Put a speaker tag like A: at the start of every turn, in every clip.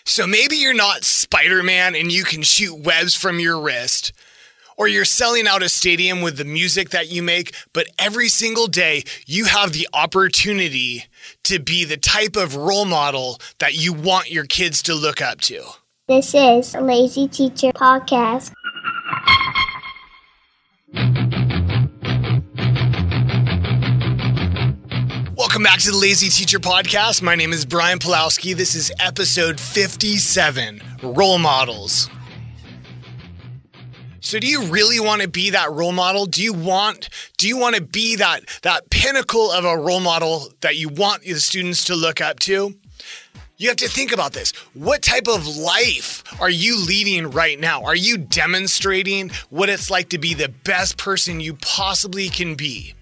A: So maybe you're not Spider-Man and you can shoot webs from your wrist, or you're selling out a stadium with the music that you make, but every single day you have the opportunity to be the type of role model that you want your kids to look up to.
B: This is a Lazy Teacher Podcast.
A: Welcome back to the Lazy Teacher Podcast. My name is Brian Pulowski. This is episode 57, Role Models. So do you really want to be that role model? Do you want to be that pinnacle of a role model that you want the students to look up to? You have to think about this. What type of life are you leading right now? Are you demonstrating what it's like to be the best person you possibly can be?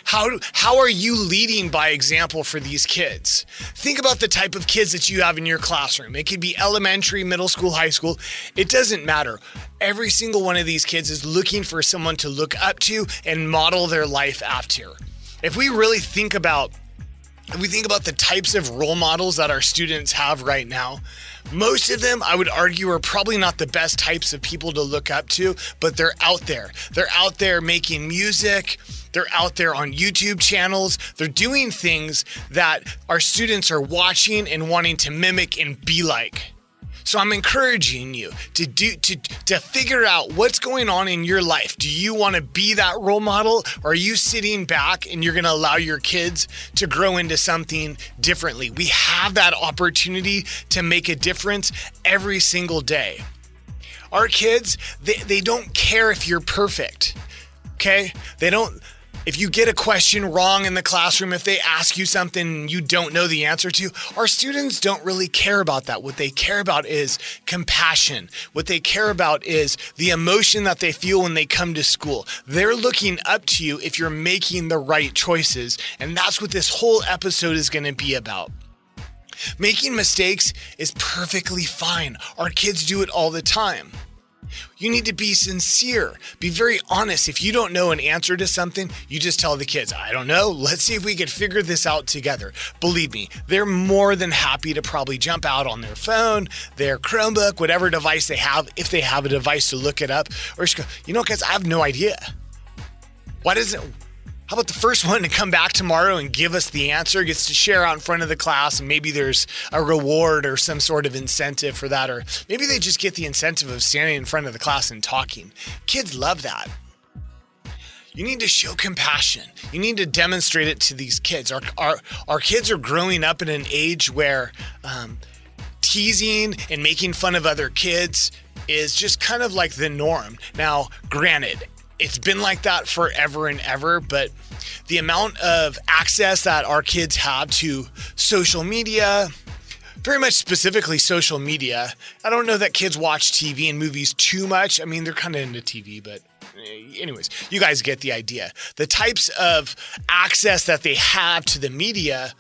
A: How are you leading by example for these kids? Think about the type of kids that you have in your classroom. It could be elementary, middle school, high school. It doesn't matter. Every single one of these kids is looking for someone to look up to and model their life after. If we think about the types of role models that our students have right now, most of them, I would argue, are probably not the best types of people to look up to, but they're out there. They're out there making music. They're out there on YouTube channels. They're doing things that our students are watching and wanting to mimic and be like. So I'm encouraging you to figure out what's going on in your life. Do you want to be that role model, or are you sitting back and you're going to allow your kids to grow into something differently? We have that opportunity to make a difference every single day. Our kids, they don't care if you're perfect, okay? If you get a question wrong in the classroom, if they ask you something you don't know the answer to, our students don't really care about that. What they care about is compassion. What they care about is the emotion that they feel when they come to school. They're looking up to you if you're making the right choices, and that's what this whole episode is going to be about. Making mistakes is perfectly fine. Our kids do it all the time. You need to be sincere. Be very honest. If you don't know an answer to something, you just tell the kids, I don't know. Let's see if we can figure this out together. Believe me, they're more than happy to probably jump out on their phone, their Chromebook, whatever device they have, if they have a device to look it up, or just go, kids, I have no idea. How about the first one to come back tomorrow and give us the answer, gets to share out in front of the class, and maybe there's a reward or some sort of incentive for that, or maybe they just get the incentive of standing in front of the class and talking. Kids love that. You need to show compassion. You need to demonstrate it to these kids. Our kids are growing up in an age where teasing and making fun of other kids is just kind of like the norm. Now, granted, it's been like that forever and ever, but the amount of access that our kids have to social media, very much specifically social media, I don't know that kids watch TV and movies too much. I mean, they're kind of into TV, but anyways, you guys get the idea. The types of access that they have to the media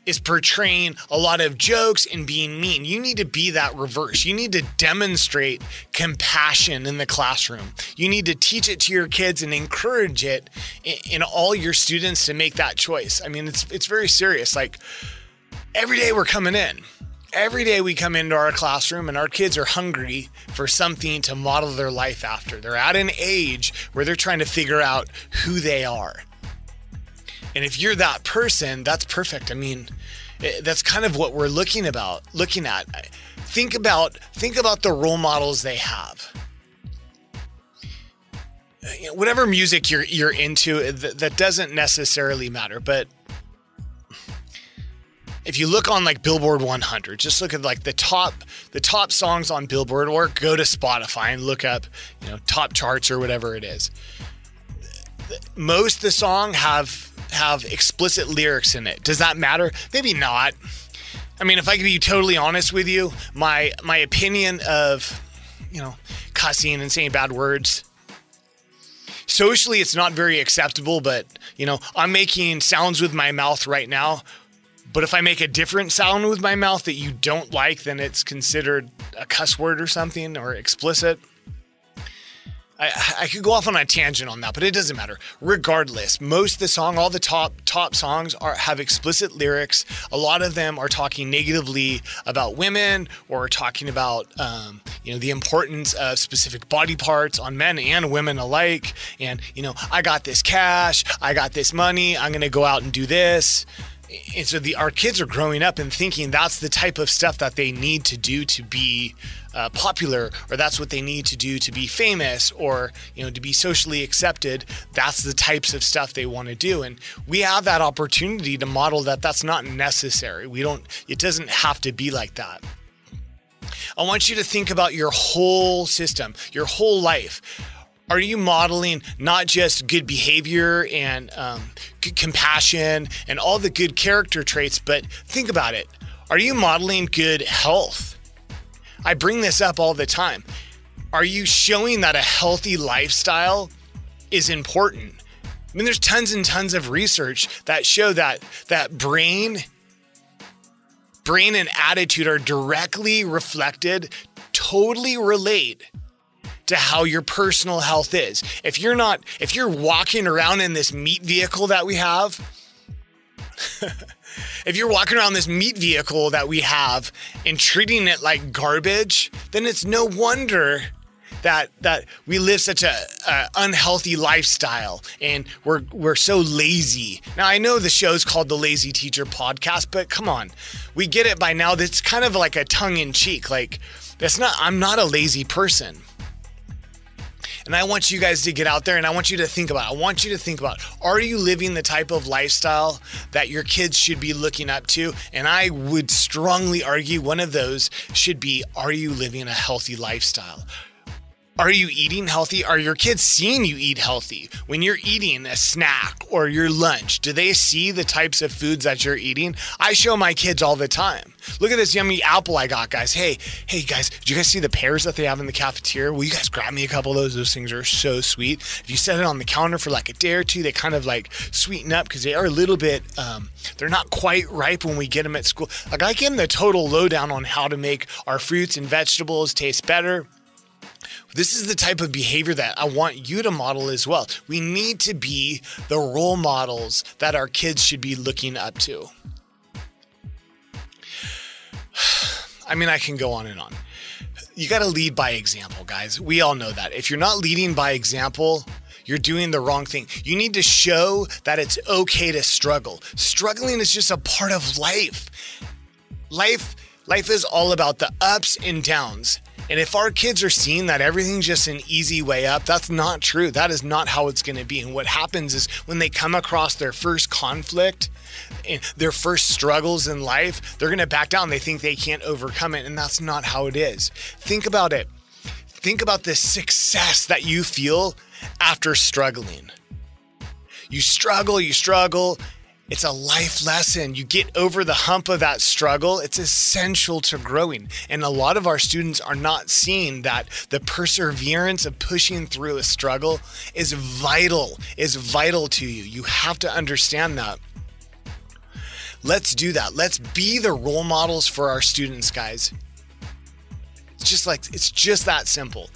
A: is portraying a lot of jokes and being mean. You need to be that reverse. You need to demonstrate compassion in the classroom. You need to teach it to your kids and encourage it in all your students to make that choice. I mean, it's very serious. Like, every day we're coming in. Every day we come into our classroom and our kids are hungry for something to model their life after. They're at an age where they're trying to figure out who they are. And if you're that person, that's perfect. I mean, that's kind of what we're looking at. Think about the role models they have. Whatever music you're into, that doesn't necessarily matter. But if you look on like Billboard 100, just look at like the top songs on Billboard, or go to Spotify and look up, top charts or whatever it is. Most of the song have explicit lyrics in it. Does that matter? Maybe not. I mean, if I can be totally honest with you, my opinion of, cussing and saying bad words, socially it's not very acceptable, but, I'm making sounds with my mouth right now. But if I make a different sound with my mouth that you don't like, then it's considered a cuss word or something, or explicit. I could go off on a tangent on that, but it doesn't matter. Regardless, most of the song, all the top songs have explicit lyrics. A lot of them are talking negatively about women or talking about the importance of specific body parts on men and women alike. And I got this cash, I got this money, I'm gonna go out and do this. And so our kids are growing up and thinking that's the type of stuff that they need to do to be popular, or that's what they need to do to be famous, or to be socially accepted. That's the types of stuff they want to do, and we have that opportunity to model that. That's not necessary. It doesn't have to be like that. I want you to think about your whole system, your whole life. Are you modeling not just good behavior and good compassion and all the good character traits, but think about it. Are you modeling good health? I bring this up all the time. Are you showing that a healthy lifestyle is important? I mean, there's tons and tons of research that show that brain and attitude are directly reflected, totally relate to how your personal health is. If you're walking around in this meat vehicle that we have, if you're walking around this meat vehicle that we have and treating it like garbage, then it's no wonder that we live such a unhealthy lifestyle and we're so lazy. Now, I know the show's called the Lazy Teacher Podcast, but come on, we get it by now. That's kind of like a tongue in cheek. Like, I'm not a lazy person. And I want you guys to get out there and I want you to think about are you living the type of lifestyle that your kids should be looking up to? And I would strongly argue one of those should be, are you living a healthy lifestyle? Are you eating healthy? Are your kids seeing you eat healthy? When you're eating a snack or your lunch, do they see the types of foods that you're eating? I show my kids all the time. Look at this yummy apple I got, guys. Hey guys, did you guys see the pears that they have in the cafeteria? Will you guys grab me a couple of those? Those things are so sweet. If you set it on the counter for like a day or two, they kind of like sweeten up because they are a little bit, they're not quite ripe when we get them at school. Like, I give them the total lowdown on how to make our fruits and vegetables taste better. This is the type of behavior that I want you to model as well. We need to be the role models that our kids should be looking up to. I mean, I can go on and on. You got to lead by example, guys. We all know that. If you're not leading by example, you're doing the wrong thing. You need to show that it's okay to struggle. Struggling is just a part of life. Life is all about the ups and downs. And if our kids are seeing that everything's just an easy way up, that's not true. That is not how it's going to be. And what happens is when they come across their first conflict, and their first struggles in life, they're going to back down. They think they can't overcome it. And that's not how it is. Think about it. Think about the success that you feel after struggling. You struggle. It's a life lesson. You get over the hump of that struggle. It's essential to growing. And a lot of our students are not seeing that the perseverance of pushing through a struggle is vital to you. You have to understand that. Let's do that. Let's be the role models for our students, guys. It's just that simple.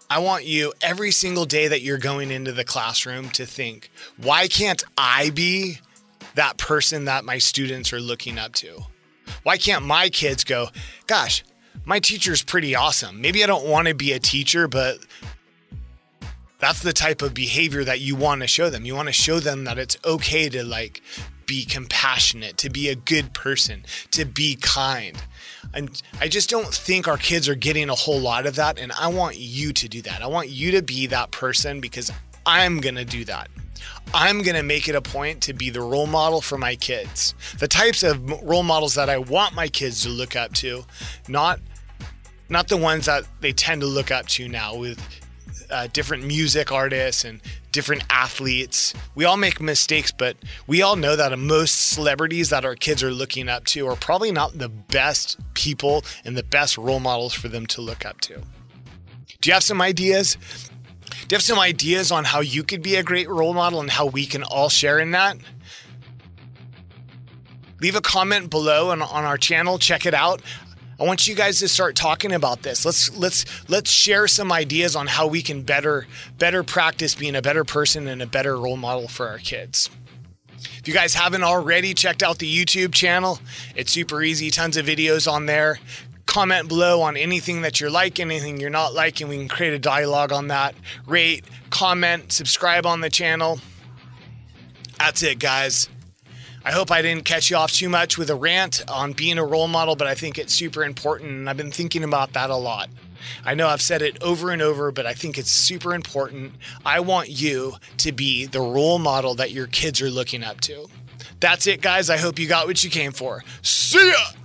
A: I want you every single day that you're going into the classroom to think, why can't I be that person that my students are looking up to? Why can't my kids go, gosh, my teacher's pretty awesome. Maybe I don't want to be a teacher, but that's the type of behavior that you want to show them. You want to show them that it's okay to be compassionate, to be a good person, to be kind. And I just don't think our kids are getting a whole lot of that. And I want you to do that. I want you to be that person because I'm going to do that. I'm going to make it a point to be the role model for my kids. The types of role models that I want my kids to look up to, not the ones that they tend to look up to now with different music artists and different athletes. We all make mistakes, but we all know that most celebrities that our kids are looking up to are probably not the best people and the best role models for them to look up to. Do you have some ideas? Do you have some ideas on how you could be a great role model and how we can all share in that? Leave a comment below on our channel. Check it out. I want you guys to start talking about this. Let's share some ideas on how we can better practice being a better person and a better role model for our kids. If you guys haven't already checked out the YouTube channel, it's super easy. Tons of videos on there. Comment below on anything that you're liking, anything you're not liking. We can create a dialogue on that. Rate, comment, subscribe on the channel. That's it, guys. I hope I didn't catch you off too much with a rant on being a role model, but I think it's super important, and I've been thinking about that a lot. I know I've said it over and over, but I think it's super important. I want you to be the role model that your kids are looking up to. That's it, guys. I hope you got what you came for. See ya!